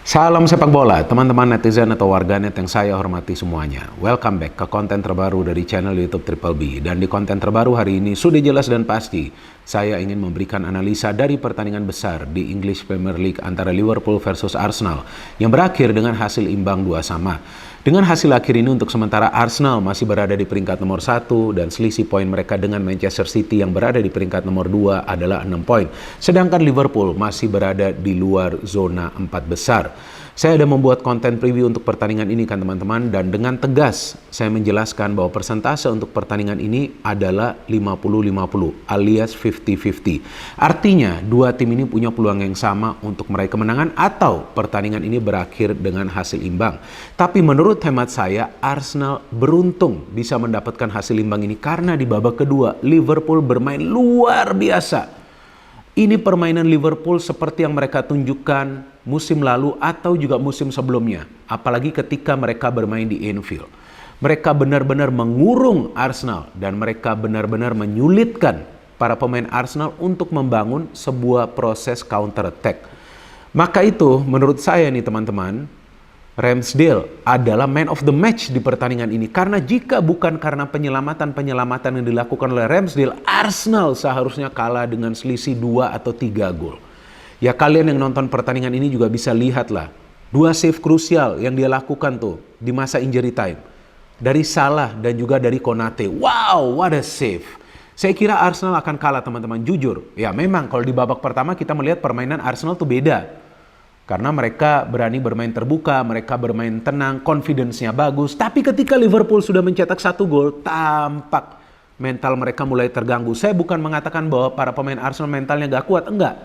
Salam sepak bola, teman-teman netizen atau warganet yang saya hormati semuanya. Welcome back ke konten terbaru dari channel YouTube Triple B. Dan di konten terbaru hari ini sudah jelas dan pasti, saya ingin memberikan analisa dari pertandingan besar di English Premier League antara Liverpool versus Arsenal yang berakhir dengan hasil imbang 2-2. Dengan hasil akhir ini untuk sementara Arsenal masih berada di peringkat nomor 1 dan selisih poin mereka dengan Manchester City yang berada di peringkat nomor 2 adalah 6 poin. Sedangkan Liverpool masih berada di luar zona 4 besar. Saya ada membuat konten preview untuk pertandingan ini kan teman-teman, dan dengan tegas saya menjelaskan bahwa persentase untuk pertandingan ini adalah 50-50 alias 50-50. Artinya dua tim ini punya peluang yang sama untuk meraih kemenangan atau pertandingan ini berakhir dengan hasil imbang. Tapi menurut hemat saya Arsenal beruntung bisa mendapatkan hasil imbang ini karena di babak kedua Liverpool bermain luar biasa. Ini permainan Liverpool seperti yang mereka tunjukkan musim lalu atau juga musim sebelumnya. Apalagi ketika mereka bermain di Anfield. Mereka benar-benar mengurung Arsenal dan mereka benar-benar menyulitkan para pemain Arsenal untuk membangun sebuah proses counter attack. Maka itu menurut saya nih teman-teman, Ramsdale adalah man of the match di pertandingan ini. Karena jika bukan karena penyelamatan-penyelamatan yang dilakukan oleh Ramsdale, Arsenal seharusnya kalah dengan selisih 2 atau 3 gol. Ya kalian yang nonton pertandingan ini juga bisa lihat lah. 2 save krusial yang dia lakukan tuh di masa injury time. Dari Salah dan juga dari Konate. Wow, what a save. Saya kira Arsenal akan kalah teman-teman, jujur. Ya memang kalau di babak pertama kita melihat permainan Arsenal tuh beda. Karena mereka berani bermain terbuka, mereka bermain tenang, confidence-nya bagus. Tapi ketika Liverpool sudah mencetak 1 gol, tampak mental mereka mulai terganggu. Saya bukan mengatakan bahwa para pemain Arsenal mentalnya gak kuat, enggak.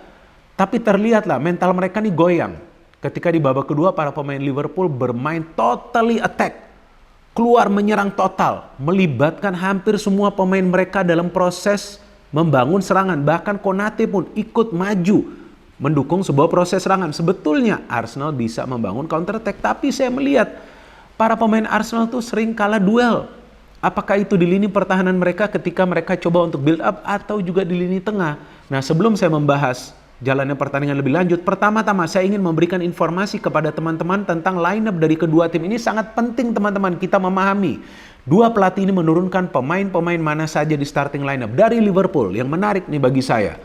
Tapi terlihatlah mental mereka nih goyang. Ketika di babak kedua para pemain Liverpool bermain totally attack. Keluar menyerang total, melibatkan hampir semua pemain mereka dalam proses membangun serangan. Bahkan Konate pun ikut maju mendukung sebuah proses serangan. Sebetulnya Arsenal bisa membangun counter attack, tapi saya melihat para pemain Arsenal tuh sering kalah duel. Apakah itu di lini pertahanan mereka ketika mereka coba untuk build up atau juga di lini tengah. Nah, sebelum saya membahas jalannya pertandingan lebih lanjut, pertama-tama saya ingin memberikan informasi kepada teman-teman tentang line up dari kedua tim ini. Sangat penting teman-teman kita memahami. Dua pelatih ini menurunkan pemain-pemain mana saja di starting line up dari Liverpool. Yang menarik nih bagi saya,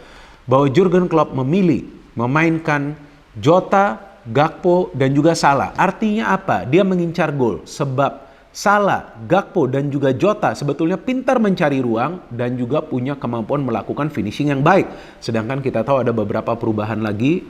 bahwa Jurgen Klopp memilih memainkan Jota, Gakpo, dan juga Salah. Artinya apa? Dia mengincar gol. Sebab Salah, Gakpo, dan juga Jota sebetulnya pintar mencari ruang dan juga punya kemampuan melakukan finishing yang baik. Sedangkan kita tahu ada beberapa perubahan lagi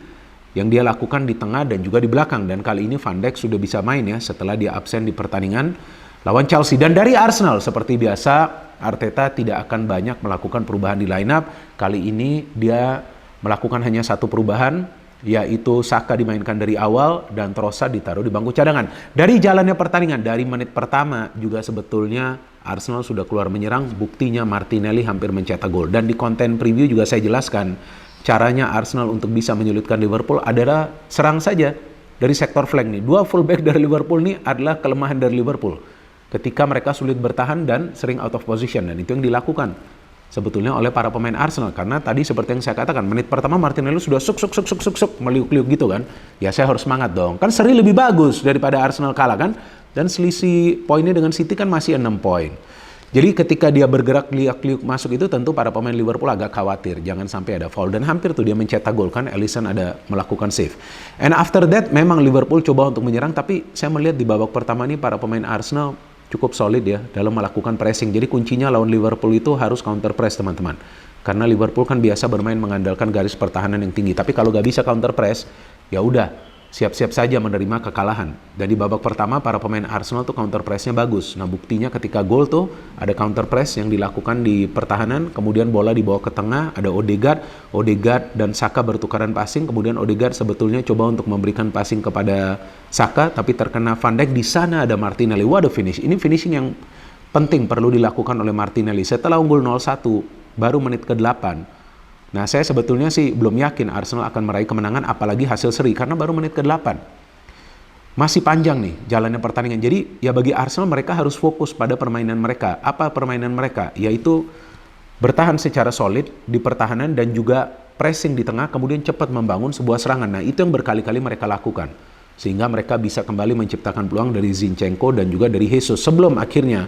yang dia lakukan di tengah dan juga di belakang. Dan kali ini Van Dijk sudah bisa main ya setelah dia absen di pertandingan lawan Chelsea. Dan dari Arsenal seperti biasa, Arteta tidak akan banyak melakukan perubahan di line up. Kali ini dia melakukan hanya satu perubahan, yaitu Saka dimainkan dari awal dan Trossard ditaruh di bangku cadangan. Dari jalannya pertandingan, dari menit pertama juga sebetulnya Arsenal sudah keluar menyerang, buktinya Martinelli hampir mencetak gol. Dan di konten preview juga saya jelaskan, caranya Arsenal untuk bisa menyulitkan Liverpool adalah serang saja dari sektor flank nih. Dua fullback dari Liverpool nih adalah kelemahan dari Liverpool. Ketika mereka sulit bertahan dan sering out of position, dan itu yang dilakukan sebetulnya oleh para pemain Arsenal. Karena tadi seperti yang saya katakan, menit pertama Martinelli sudah suk meliuk-liuk gitu kan. Ya saya harus semangat dong. Kan seri lebih bagus daripada Arsenal kalah kan. Dan selisih poinnya dengan City kan masih 6 poin. Jadi ketika dia bergerak liuk-liuk masuk itu tentu para pemain Liverpool agak khawatir. Jangan sampai ada foul. Dan hampir tuh dia mencetak gol kan. Alisson ada melakukan save. And after that memang Liverpool coba untuk menyerang. Tapi saya melihat di babak pertama ini para pemain Arsenal cukup solid ya dalam melakukan pressing. Jadi kuncinya lawan Liverpool itu harus counter press teman-teman. Karena Liverpool kan biasa bermain mengandalkan garis pertahanan yang tinggi. Tapi kalau gak bisa counter press, ya udah siap-siap saja menerima kekalahan. Dan di babak pertama para pemain Arsenal tuh counter pressnya bagus. Nah buktinya ketika gol tuh ada counter press yang dilakukan di pertahanan. Kemudian bola dibawa ke tengah, ada Odegaard dan Saka bertukaran passing. Kemudian Odegaard sebetulnya coba untuk memberikan passing kepada Saka, tapi terkena Van Dijk. Di sana ada Martinelli. What a finish. Ini finishing yang penting perlu dilakukan oleh Martinelli. Setelah unggul 0-1 baru menit ke-8. Nah saya sebetulnya sih belum yakin Arsenal akan meraih kemenangan apalagi hasil seri karena baru menit ke-8. Masih panjang nih jalannya pertandingan. Jadi ya bagi Arsenal mereka harus fokus pada permainan mereka. Apa permainan mereka? Yaitu bertahan secara solid di pertahanan dan juga pressing di tengah, kemudian cepat membangun sebuah serangan. Nah itu yang berkali-kali mereka lakukan. sehingga mereka bisa kembali menciptakan peluang dari Zinchenko dan juga dari Jesus. Sebelum akhirnya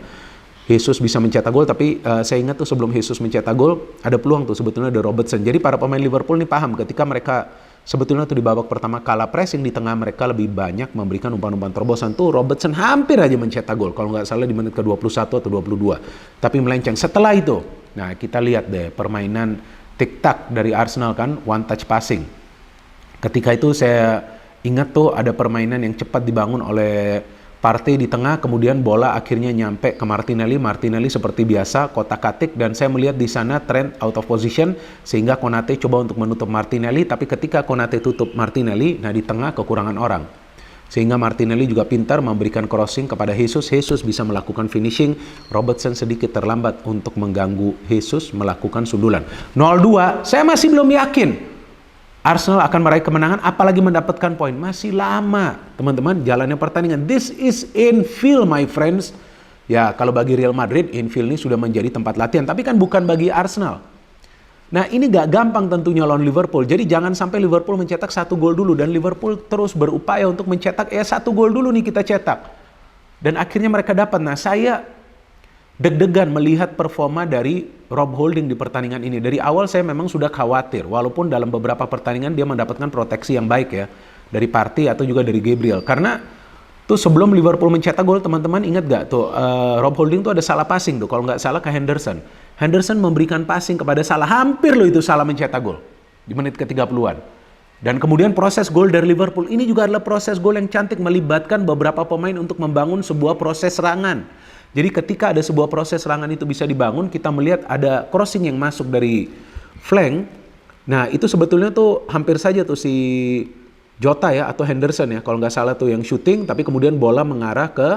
Jesus bisa mencetak gol, tapi saya ingat tuh sebelum Jesus mencetak gol, ada peluang tuh sebetulnya dari Robertson. Jadi para pemain Liverpool ini paham ketika mereka sebetulnya tuh di babak pertama kalah pressing di tengah, mereka lebih banyak memberikan umpan-umpan terobosan. Tuh Robertson hampir aja mencetak gol, kalau nggak salah di menit ke-21 atau 22. Tapi melenceng. Setelah itu, nah kita lihat deh permainan tik-tak dari Arsenal kan, one touch passing. Ketika itu saya ingat tuh ada permainan yang cepat dibangun oleh Partey di tengah, kemudian bola akhirnya nyampe ke Martinelli. Martinelli seperti biasa kotak-katik, dan saya melihat di sana Trent out of position sehingga Konate coba untuk menutup Martinelli, tapi ketika Konate tutup Martinelli, nah di tengah kekurangan orang. Sehingga Martinelli juga pintar memberikan crossing kepada Jesus. Jesus bisa melakukan finishing. Robertson sedikit terlambat untuk mengganggu Jesus melakukan sundulan. 0-2, saya masih belum yakin Arsenal akan meraih kemenangan, apalagi mendapatkan poin. Masih lama, teman-teman, jalannya pertandingan. This is Anfield, my friends. Ya, kalau bagi Real Madrid, Anfield ini sudah menjadi tempat latihan. Tapi kan bukan bagi Arsenal. Nah, ini gak gampang tentunya lawan Liverpool. Jadi jangan sampai Liverpool mencetak 1 gol dulu. Dan Liverpool terus berupaya untuk mencetak, 1 gol dulu nih kita cetak. Dan akhirnya mereka dapat. Nah, saya deg-degan melihat performa dari Rob Holding di pertandingan ini. Dari awal saya memang sudah khawatir, walaupun dalam beberapa pertandingan dia mendapatkan proteksi yang baik ya, dari Partey atau juga dari Gabriel. Karena tuh sebelum Liverpool mencetak gol, teman-teman ingat gak tuh, Rob Holding tuh ada salah passing tuh, kalau nggak salah ke Henderson. Henderson memberikan passing kepada Salah, hampir loh itu Salah mencetak gol di menit ke-30-an. Dan kemudian proses gol dari Liverpool ini juga adalah proses gol yang cantik, melibatkan beberapa pemain untuk membangun sebuah proses serangan. Jadi ketika ada sebuah proses serangan itu bisa dibangun, kita melihat ada crossing yang masuk dari flank. Nah itu sebetulnya tuh hampir saja tuh si Jota ya atau Henderson ya, kalau nggak salah tuh yang shooting, tapi kemudian bola mengarah ke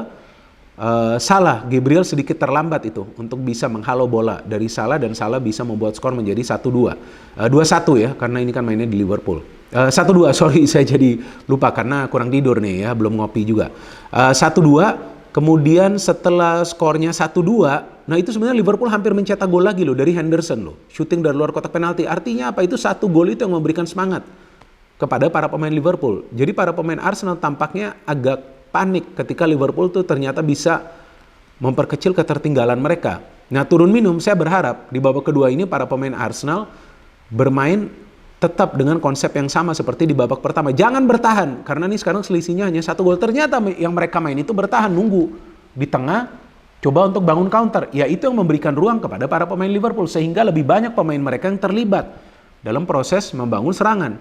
Salah. Gabriel sedikit terlambat itu untuk bisa menghalau bola dari Salah, dan Salah bisa membuat skor menjadi 1-2. 2-1 ya, karena ini kan mainnya di Liverpool. 1-2, sorry saya jadi lupa karena kurang tidur nih ya, belum ngopi juga. 1-2. Kemudian setelah skornya 1-2, nah itu sebenarnya Liverpool hampir mencetak gol lagi loh dari Henderson loh. Shooting dari luar kotak penalti. Artinya apa? Itu 1 gol itu yang memberikan semangat kepada para pemain Liverpool. Jadi para pemain Arsenal tampaknya agak panik ketika Liverpool tuh ternyata bisa memperkecil ketertinggalan mereka. Nah turun minum, saya berharap di babak kedua ini para pemain Arsenal bermain tetap dengan konsep yang sama seperti di babak pertama. Jangan bertahan, karena nih sekarang selisihnya hanya 1 gol. Ternyata yang mereka main itu bertahan, nunggu di tengah, coba untuk bangun counter. Ya itu yang memberikan ruang kepada para pemain Liverpool, sehingga lebih banyak pemain mereka yang terlibat dalam proses membangun serangan.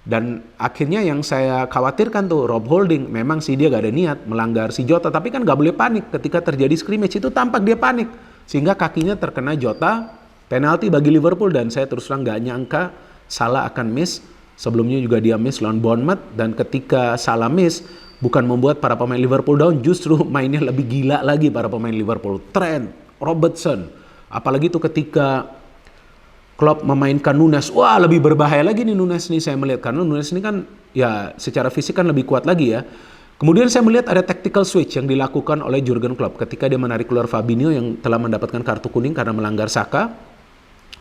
Dan akhirnya yang saya khawatirkan tuh, Rob Holding, memang sih dia gak ada niat melanggar si Jota, tapi kan gak boleh panik ketika terjadi scrimmage. Itu tampak dia panik, sehingga kakinya terkena Jota, penalti bagi Liverpool. Dan saya terus terang gak nyangka Salah akan miss. Sebelumnya juga dia miss lawan Bournemouth, dan ketika Salah miss bukan membuat para pemain Liverpool down, justru mainnya lebih gila lagi para pemain Liverpool. Trent, Robertson, apalagi tuh ketika Klopp memainkan Nunes, wah lebih berbahaya lagi nih Nunes nih saya melihat, karena Nunes ini kan ya secara fisik kan lebih kuat lagi ya. Kemudian saya melihat ada tactical switch yang dilakukan oleh Jurgen Klopp ketika dia menarik keluar Fabinho yang telah mendapatkan kartu kuning karena melanggar Saka.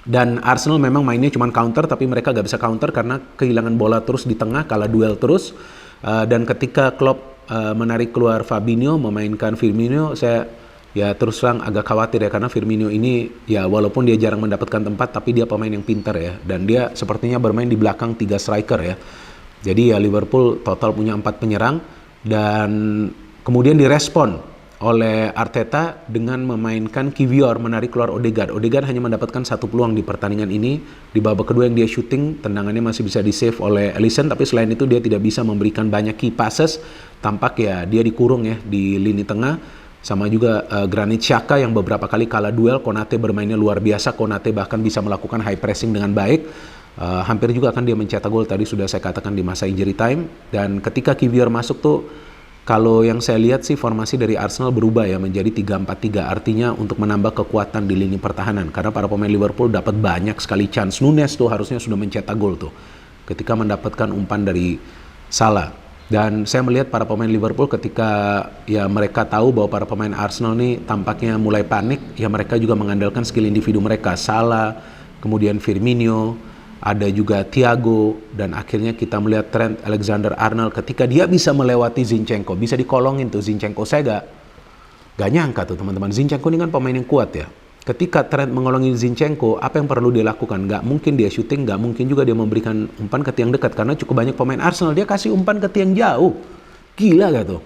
Dan Arsenal memang mainnya cuma counter, tapi mereka gak bisa counter karena kehilangan bola terus di tengah, kalah duel terus. Dan ketika Klopp menarik keluar Fabinho, memainkan Firmino, saya ya terus terang agak khawatir ya, karena Firmino ini ya walaupun dia jarang mendapatkan tempat, tapi dia pemain yang pintar ya. Dan dia sepertinya bermain di belakang 3 striker ya. Jadi ya Liverpool total punya 4 penyerang, dan kemudian direspon oleh Arteta dengan memainkan Kiwior, menarik keluar Odegaard. Odegaard hanya mendapatkan 1 peluang di pertandingan ini. Di babak kedua yang dia shooting, tendangannya masih bisa di-save oleh Alisson, tapi selain itu dia tidak bisa memberikan banyak key passes. Tampak ya dia dikurung ya di lini tengah. Sama juga Granit Xhaka yang beberapa kali kalah duel. Konate bermainnya luar biasa. Konate bahkan bisa melakukan high pressing dengan baik. Hampir juga akan dia mencetak gol, tadi sudah saya katakan di masa injury time. Dan ketika Kiwior masuk tuh, kalau yang saya lihat sih formasi dari Arsenal berubah ya menjadi 3-4-3, artinya untuk menambah kekuatan di lini pertahanan, karena para pemain Liverpool dapat banyak sekali chance. Nunes tuh harusnya sudah mencetak gol tuh ketika mendapatkan umpan dari Salah. Dan saya melihat para pemain Liverpool ketika ya mereka tahu bahwa para pemain Arsenal nih tampaknya mulai panik, ya mereka juga mengandalkan skill individu mereka. Salah, kemudian Firmino, ada juga Thiago, dan akhirnya kita melihat Trent Alexander-Arnold ketika dia bisa melewati Zinchenko, bisa dikolongin tuh Zinchenko. Saya gak nyangka tuh teman-teman, Zinchenko ini kan pemain yang kuat ya. Ketika Trent mengolongin Zinchenko, apa yang perlu dia lakukan? Gak mungkin dia syuting, gak mungkin juga dia memberikan umpan ke tiang dekat, karena cukup banyak pemain Arsenal, dia kasih umpan ke tiang jauh. Gila gak tuh?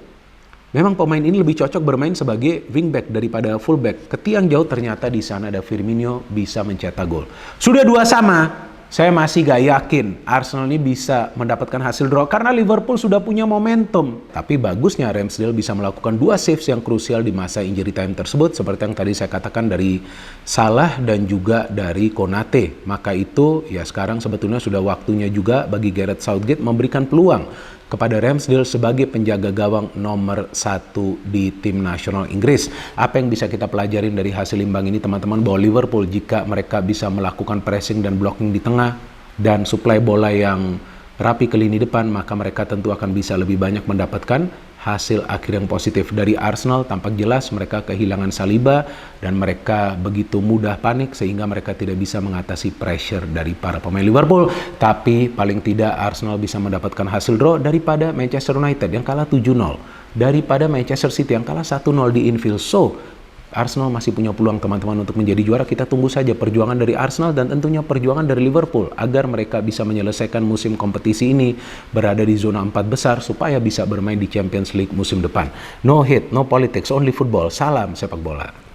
Memang pemain ini lebih cocok bermain sebagai wingback daripada fullback. Ke tiang jauh ternyata di sana ada Firmino bisa mencetak gol. Sudah 2-2. Saya masih gak yakin Arsenal ini bisa mendapatkan hasil draw karena Liverpool sudah punya momentum. Tapi bagusnya Ramsdale bisa melakukan 2 saves yang krusial di masa injury time tersebut, seperti yang tadi saya katakan dari Salah dan juga dari Konate. Maka itu ya sekarang sebetulnya sudah waktunya juga bagi Gareth Southgate memberikan peluang kepada Ramsdale sebagai penjaga gawang nomor 1 di tim nasional Inggris. Apa yang bisa kita pelajarin dari hasil imbang ini teman-teman? Bahwa Liverpool jika mereka bisa melakukan pressing dan blocking di tengah dan suplai bola yang rapi ke lini depan, maka mereka tentu akan bisa lebih banyak mendapatkan hasil akhir yang positif. Dari Arsenal tampak jelas mereka kehilangan Saliba dan mereka begitu mudah panik sehingga mereka tidak bisa mengatasi pressure dari para pemain Liverpool. Tapi paling tidak Arsenal bisa mendapatkan hasil draw daripada Manchester United yang kalah 7-0, daripada Manchester City yang kalah 1-0 di Anfield. So Arsenal masih punya peluang teman-teman untuk menjadi juara. Kita tunggu saja perjuangan dari Arsenal dan tentunya perjuangan dari Liverpool agar mereka bisa menyelesaikan musim kompetisi ini berada di zona 4 besar supaya bisa bermain di Champions League musim depan. No hate, no politics, only football. Salam sepak bola.